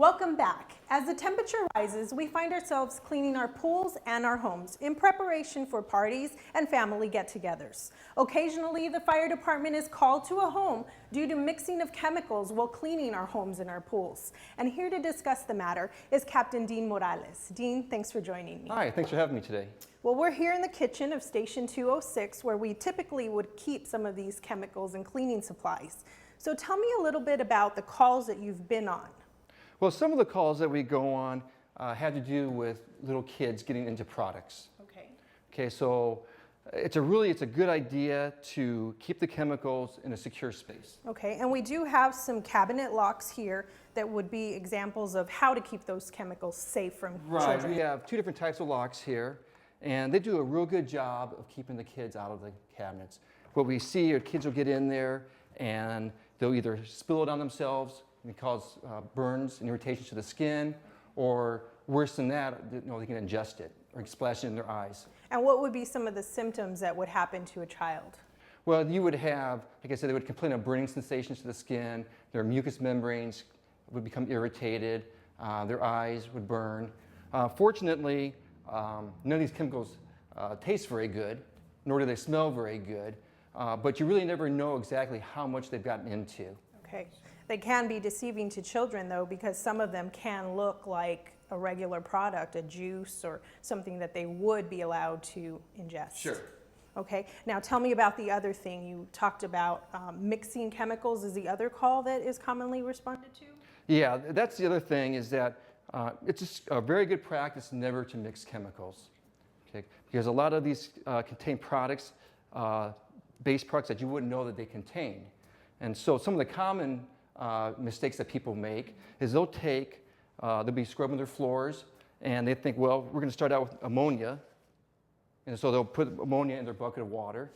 Welcome back. As the temperature rises, we find ourselves cleaning our pools and our homes in preparation for parties and family get-togethers. Occasionally, the fire department is called to a home due to mixing of chemicals while cleaning our homes and our pools. And here to discuss the matter is Captain Dean Morales. Dean, thanks for joining me. Hi, thanks for having me today. Well, we're here in the kitchen of Station 206 where we typically would keep some of these chemicals and cleaning supplies. So tell me a little bit about the calls that you've been on. Well, some of the calls that we go on had to do with little kids getting into products. Okay, so it's a good idea to keep the chemicals in a secure space. Okay, and we do have some cabinet locks here that would be examples of how to keep those chemicals safe from children. We have two different types of locks here, and they do a real good job of keeping the kids out of the cabinets. What we see are kids will get in there and they'll either spill it on themselves and cause burns and irritation to the skin, or worse than that, they can ingest it or splash it in their eyes. And what would be some of the symptoms that would happen to a child? Well, you would have, like I said, they would complain of burning sensations to the skin, their mucous membranes would become irritated, their eyes would burn. Fortunately, none of these chemicals taste very good, nor do they smell very good, but you really never know exactly how much they've gotten into. Okay. They can be deceiving to children, though, because some of them can look like a regular product, a juice or something that they would be allowed to ingest. Sure. Okay. Now tell me about the other thing. You talked about mixing chemicals is the other call that is commonly responded to? Yeah, that's the other thing, is that it's just a very good practice never to mix chemicals. Okay? Because a lot of these contain products, base products that you wouldn't know that they contain. And so some of the common mistakes that people make is they'll be scrubbing their floors and they think, well, we're going to start out with ammonia. And so they'll put ammonia in their bucket of water.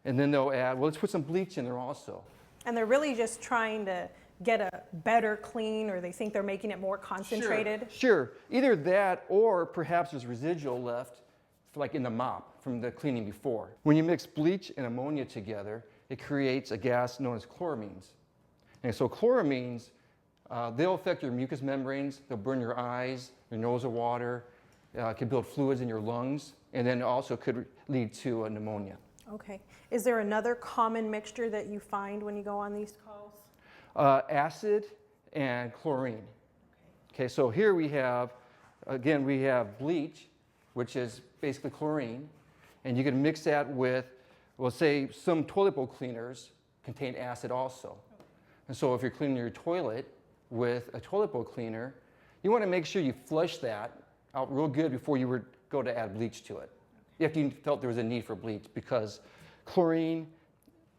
And then they'll add, well, let's put some bleach in there also. And they're really just trying to get a better clean, or they think they're making it more concentrated? Sure. Either that, or perhaps there's residual left, like in the mop from the cleaning before. When you mix bleach and ammonia together, it creates a gas known as chloramines. And so chloramines, they'll affect your mucous membranes, they'll burn your eyes, your nose will water, can build fluids in your lungs, and then also could lead to a pneumonia. Okay. Is there another common mixture that you find when you go on these calls? Acid and chlorine. Okay, so here we have bleach, which is basically chlorine, and you can mix that with, well, say some toilet bowl cleaners contain acid also. And so if you're cleaning your toilet with a toilet bowl cleaner, you want to make sure you flush that out real good before you would go to add bleach to it. If you felt there was a need for bleach, because chlorine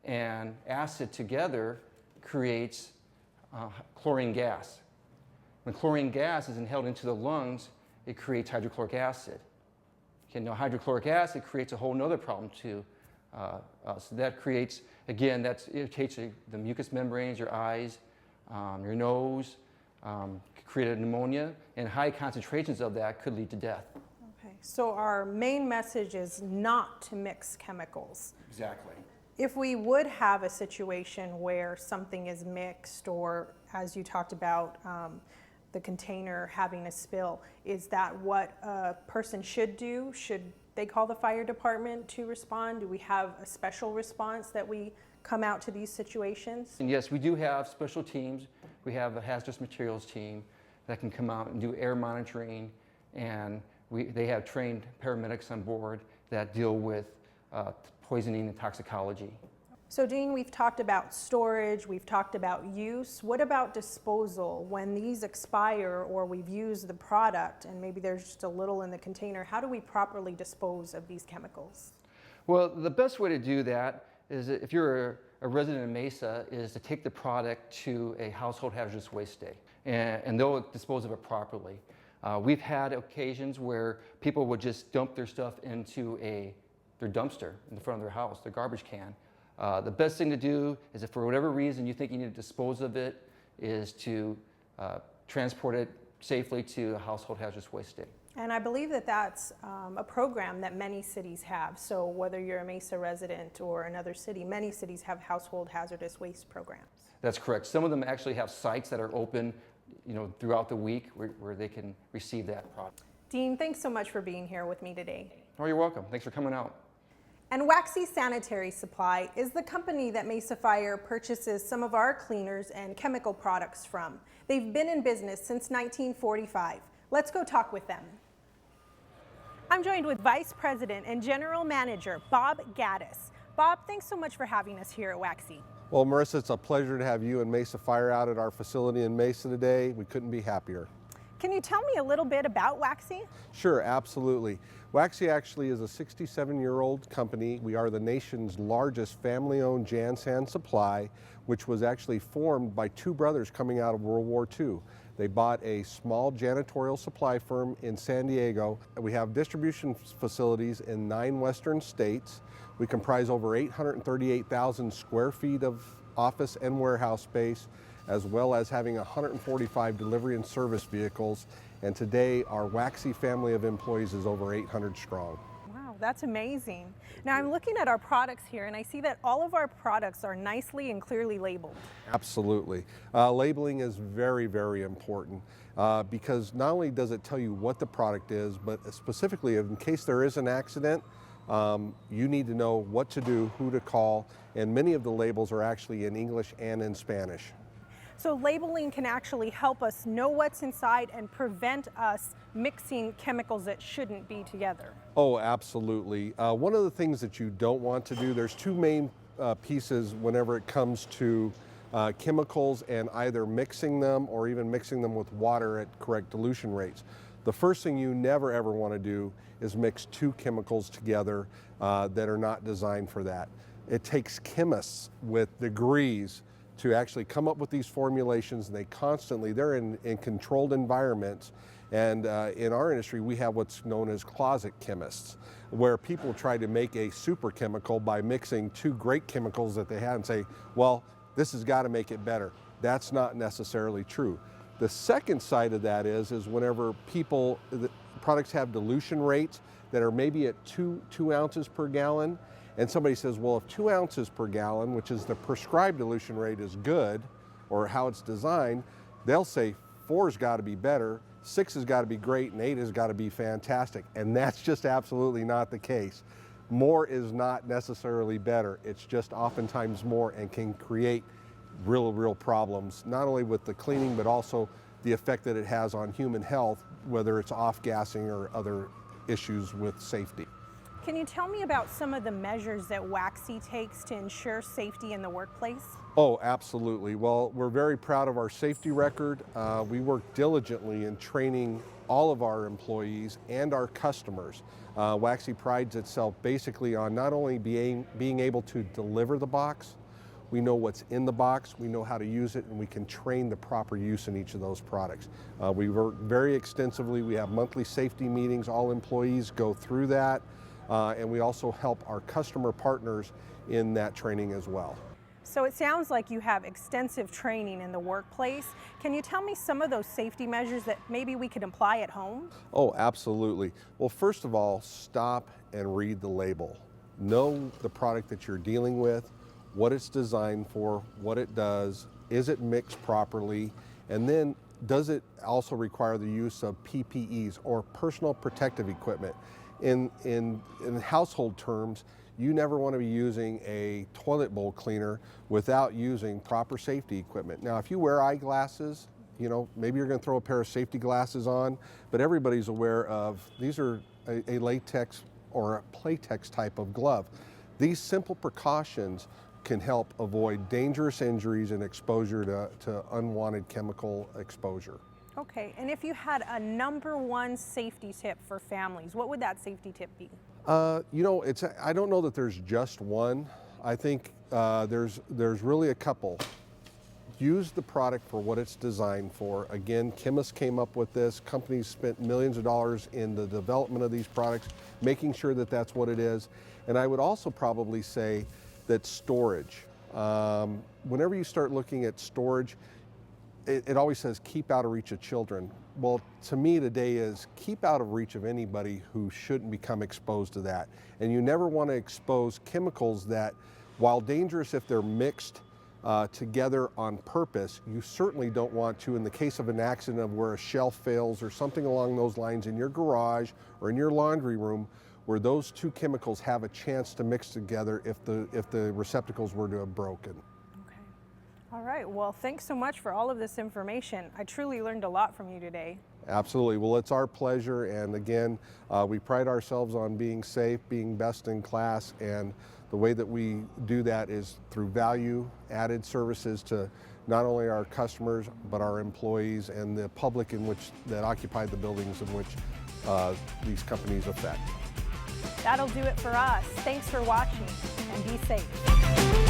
and acid together creates chlorine gas. When chlorine gas is inhaled into the lungs, it creates hydrochloric acid. Okay, now hydrochloric acid creates a whole other problem too. So that creates, again, that irritates the mucous membranes, your eyes, your nose, could create a pneumonia, and high concentrations of that could lead to death. Okay, so our main message is not to mix chemicals. Exactly. If we would have a situation where something is mixed, or as you talked about, the container having a spill, is that what a person should do? Should they call the fire department to respond? Do we have a special response that we come out to these situations? And yes, we do have special teams. We have a hazardous materials team that can come out and do air monitoring, and they have trained paramedics on board that deal with poisoning and toxicology. So Dean, we've talked about storage, we've talked about use. What about disposal? When these expire or we've used the product and maybe there's just a little in the container, how do we properly dispose of these chemicals? Well, the best way to do that is, if you're a resident of Mesa, is to take the product to a household hazardous waste day, and they'll dispose of it properly. We've had occasions where people would just dump their stuff into their dumpster in the front of their house, their garbage can. The best thing to do is, if for whatever reason you think you need to dispose of it, is to transport it safely to a household hazardous waste day. And I believe that that's a program that many cities have. So whether you're a Mesa resident or another city, many cities have household hazardous waste programs. That's correct. Some of them actually have sites that are open throughout the week where they can receive that product. Dean, thanks so much for being here with me today. Oh, you're welcome. Thanks for coming out. And Waxie Sanitary Supply is the company that Mesa Fire purchases some of our cleaners and chemical products from. They've been in business since 1945. Let's go talk with them. I'm joined with Vice President and General Manager Bob Gattis. Bob, thanks so much for having us here at Waxy. Well, Marissa, it's a pleasure to have you and Mesa Fire out at our facility in Mesa today. We couldn't be happier. Can you tell me a little bit about Waxy? Sure, absolutely. Waxy actually is a 67-year-old company. We are the nation's largest family-owned Jan-San supply, which was actually formed by two brothers coming out of World War II. They bought a small janitorial supply firm in San Diego. We have distribution facilities in 9 western states. We comprise over 838,000 square feet of office and warehouse space, as well as having 145 delivery and service vehicles. And today, our Waxy family of employees is over 800 strong. Wow, that's amazing. Now I'm looking at our products here and I see that all of our products are nicely and clearly labeled. Absolutely. Labeling is very, very important because not only does it tell you what the product is, but specifically in case there is an accident, you need to know what to do, who to call, and many of the labels are actually in English and in Spanish. So labeling can actually help us know what's inside and prevent us mixing chemicals that shouldn't be together. Oh, absolutely. One of the things that you don't want to do, there's two main pieces whenever it comes to chemicals and either mixing them or even mixing them with water at correct dilution rates. The first thing you never ever want to do is mix two chemicals together that are not designed for that. It takes chemists with degrees to actually come up with these formulations, and they're in controlled environments. And in our industry, we have what's known as closet chemists, where people try to make a super chemical by mixing two great chemicals that they have and say, well, this has got to make it better. That's not necessarily true. The second side of that is whenever the products have dilution rates that are maybe at two ounces per gallon, and somebody says, well, if 2 ounces per gallon, which is the prescribed dilution rate, is good, or how it's designed, they'll say 4's got to be better, 6 has got to be great, and 8 has got to be fantastic. And that's just absolutely not the case. More is not necessarily better. It's just oftentimes more and can create real problems, not only with the cleaning, but also the effect that it has on human health, whether it's off-gassing or other issues with safety. Can you tell me about some of the measures that Waxy takes to ensure safety in the workplace? Oh, absolutely. Well, we're very proud of our safety record. We work diligently in training all of our employees and our customers. Waxy prides itself basically on not only being able to deliver the box, we know what's in the box, we know how to use it, and we can train the proper use in each of those products. We work very extensively. We have monthly safety meetings. All employees go through that. And we also help our customer partners in that training as well. So it sounds like you have extensive training in the workplace. Can you tell me some of those safety measures that maybe we could apply at home? Oh, absolutely. Well, first of all, stop and read the label. Know the product that you're dealing with, what it's designed for, what it does, is it mixed properly, and then does it also require the use of PPEs or personal protective equipment? In household terms, you never want to be using a toilet bowl cleaner without using proper safety equipment. Now, if you wear eyeglasses, maybe you're going to throw a pair of safety glasses on, but everybody's aware of these are a latex or a Playtex type of glove. These simple precautions can help avoid dangerous injuries and exposure to unwanted chemical exposure. Okay, and if you had a #1 safety tip for families, what would that safety tip be? I don't know that there's just one. I think there's really a couple. Use the product for what it's designed for. Again, chemists came up with this. Companies spent millions of dollars in the development of these products, making sure that that's what it is. And I would also probably say that storage. Whenever you start looking at storage, it always says keep out of reach of children. Well, to me today is keep out of reach of anybody who shouldn't become exposed to that. And you never want to expose chemicals that, while dangerous if they're mixed together on purpose, you certainly don't want to, in the case of an accident of where a shelf fails or something along those lines in your garage or in your laundry room, where those two chemicals have a chance to mix together if the receptacles were to have broken. Okay. All right, well, thanks so much for all of this information. I truly learned a lot from you today. Absolutely. Well, it's our pleasure, and again, we pride ourselves on being safe, being best in class, and the way that we do that is through value-added services to not only our customers, but our employees and the public that occupy the buildings in which these companies affect. That'll do it for us. Thanks for watching, and be safe.